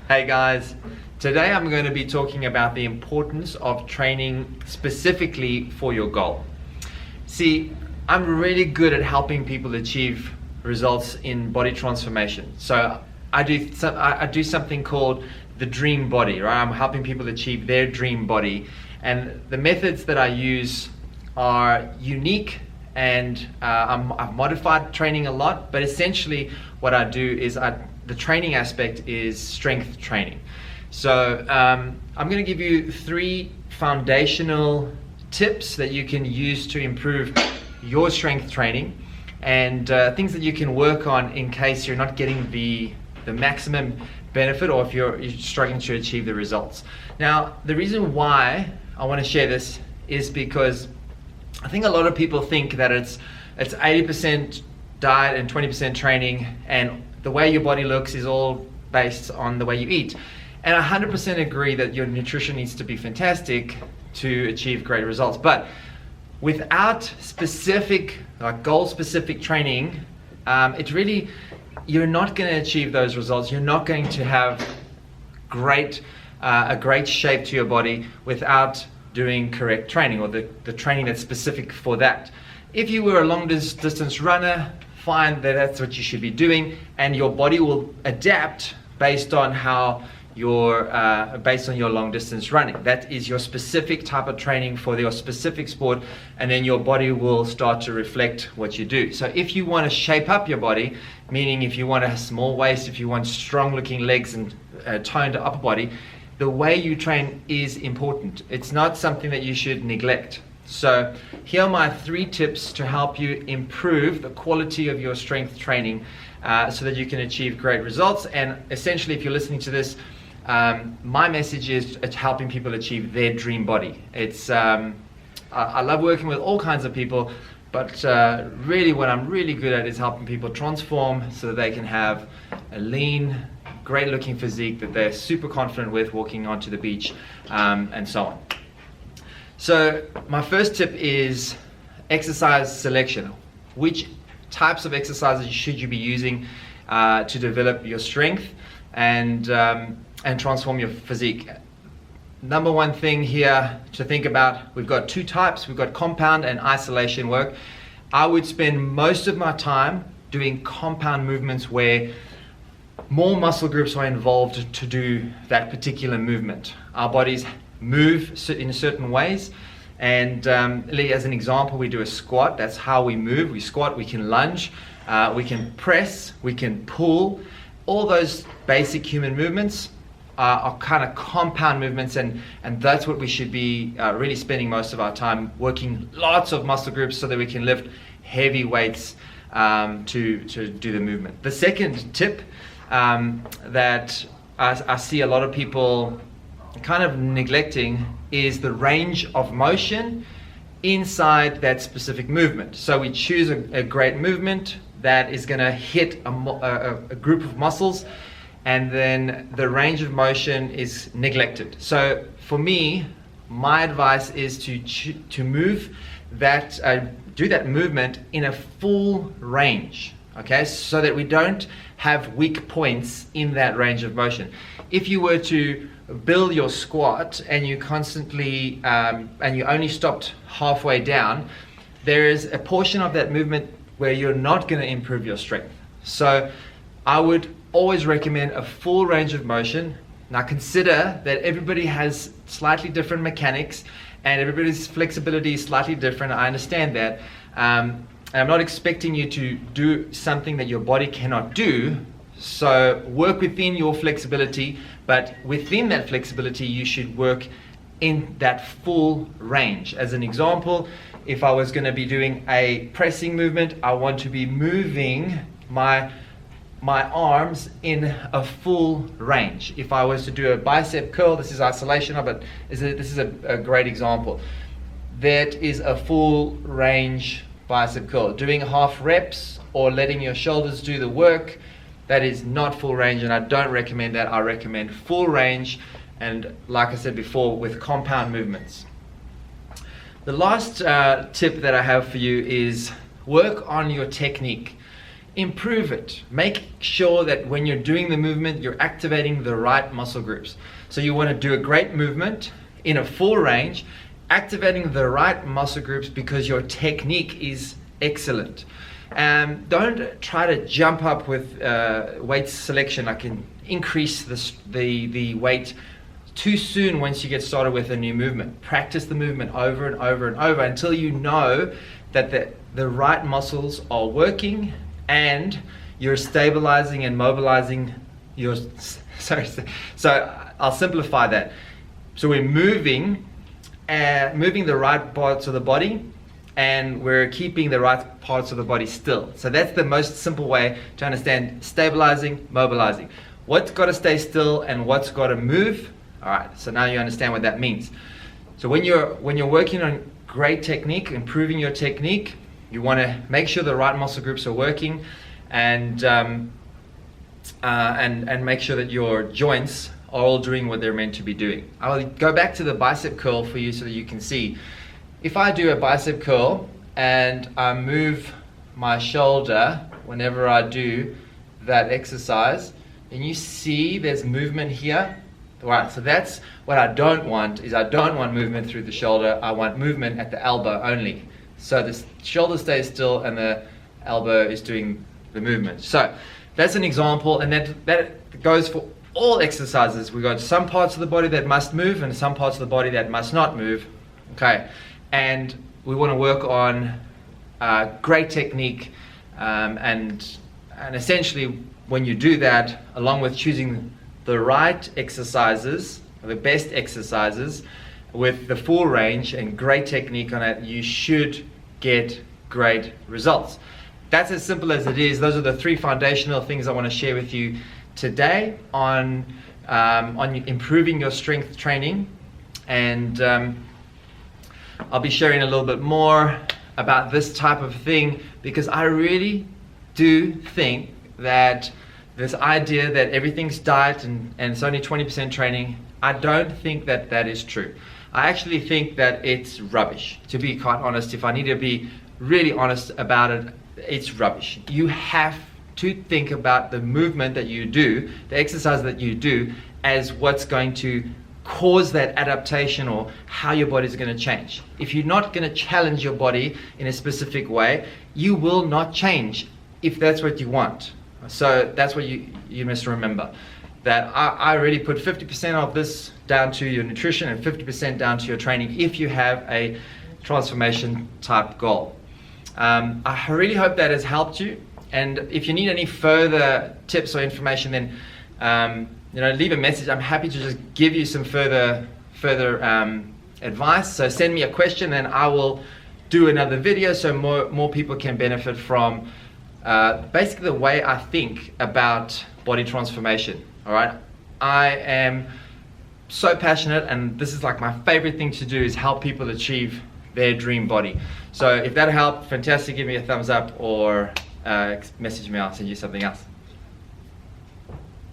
Hey guys, today I'm going to be talking about the importance of training specifically for your goal. See, I'm really good at helping people achieve results in body transformation. So I do something called the dream body, right? I'm helping people achieve their dream body, and the methods that I use are unique, and I've modified training a lot, but essentially what I do is the training aspect is strength training. So I'm going to give you 3 foundational tips that you can use to improve your strength training, and things that you can work on in case you're not getting the maximum benefit, or if you're struggling to achieve the results. Now, the reason why I want to share this is because I think a lot of people think that it's 80% diet and 20% training, and the way your body looks is all based on the way you eat. And I 100% agree that your nutrition needs to be fantastic to achieve great results. But without specific, like goal-specific training, you're not going to achieve those results. You're not going to have a great shape to your body without doing correct training, or the training that's specific for that. If you were a long distance runner, fine, that's what you should be doing, and your body will adapt based on your long distance running. That is your specific type of training for your specific sport, and then your body will start to reflect what you do. So if you want to shape up your body, meaning if you want a small waist, if you want strong looking legs and toned upper body, the way you train is important. It's not something that you should neglect. So here are my 3 tips to help you improve the quality of your strength training so that you can achieve great results. And essentially, if you're listening to this, my message is helping people achieve their dream body. I love working with all kinds of people, but really what I'm really good at is helping people transform so that they can have a lean, great looking physique that they're super confident with walking onto the beach, and so on. So my first tip is exercise selection. Which types of exercises should you be using to develop your strength and transform your physique? Number one thing here to think about, we've got 2 types. We've got compound and isolation work. I would spend most of my time doing compound movements where more muscle groups are involved to do that particular movement. Our bodies move in certain ways, and as an example, we do a squat. That's how we move. We squat, we can lunge, we can press, we can pull. All those basic human movements are kind of compound movements, and that's what we should be really spending most of our time working, lots of muscle groups so that we can lift heavy weights to do the movement. The second tip that I see a lot of people kind of neglecting is the range of motion inside that specific movement. So we choose a great movement that is going to hit a group of muscles, and then the range of motion is neglected. So for me, my advice is to move that, do that movement in a full range, okay, so that we don't have weak points in that range of motion. If you were to build your squat and you constantly and you only stopped halfway down, there is a portion of that movement where you're not going to improve your strength. So I would always recommend a full range of motion. Now consider that everybody has slightly different mechanics and everybody's flexibility is slightly different. I understand that, and I'm not expecting you to do something that your body cannot do. So work within your flexibility, but within that flexibility you should work in that full range. As an example, if I was going to be doing a pressing movement, I want to be moving my arms in a full range. If I was to do a bicep curl, this is isolation of it. This is a great example. That is a full range bicep curl. Doing half reps or letting your shoulders do the work, that is not full range, and I don't recommend that. I recommend full range, and like I said before, with compound movements. The last tip that I have for you is work on your technique. improve it. Make sure that when you're doing the movement, you're activating the right muscle groups. So you want to do a great movement in a full range, activating the right muscle groups because your technique is excellent. Don't try to jump up with weight selection. I can increase the weight too soon once you get started with a new movement. Practice the movement over and over and over until you know that the right muscles are working and you're stabilizing and mobilizing your, so I'll simplify that. So we're moving the right parts of the body, and we're keeping the right parts of the body still. So that's the most simple way to understand stabilizing, mobilizing. What's got to stay still and what's got to move. All right, so now you understand what that means. So when you're working on great technique, improving your technique, you want to make sure the right muscle groups are working, and make sure that your joints are all doing what they're meant to be doing. I will go back to the bicep curl for you so that you can see. If I do a bicep curl and I move my shoulder whenever I do that exercise, and you see there's movement here. All right, so that's what I don't want, is I don't want movement through the shoulder. I want movement at the elbow only. So the shoulder stays still and the elbow is doing the movement. So that's an example, and that goes for all exercises. We've got some parts of the body that must move and some parts of the body that must not move. Okay, and we want to work on great technique, and essentially when you do that, along with choosing the right exercises, the best exercises, with the full range and great technique on it, you should get great results. That's as simple as it is. Those are the three foundational things I want to share with you today on improving your strength training. And I'll be sharing a little bit more about this type of thing, because I really do think that this idea that everything's diet and it's only 20% training, I don't think that that is true. I actually think that it's rubbish. To be quite honest, if I need to be really honest about it, it's rubbish. You have to think about the movement that you do, the exercise that you do, as what's going to cause that adaptation or how your body's going to change. If you're not going to challenge your body in a specific way, you will not change if that's what you want. So that's what you must remember, that I really put 50% of this down to your nutrition and 50% down to your training if you have a transformation type goal. I really hope that has helped you, and if you need any further tips or information, then leave a message. I'm happy to just give you some further advice. So send me a question and I will do another video so more people can benefit from basically the way I think about body transformation. All right, I am so passionate, and this is like my favorite thing to do, is help people achieve their dream body. So if that helped, fantastic, give me a thumbs up or message me, I'll send you something else.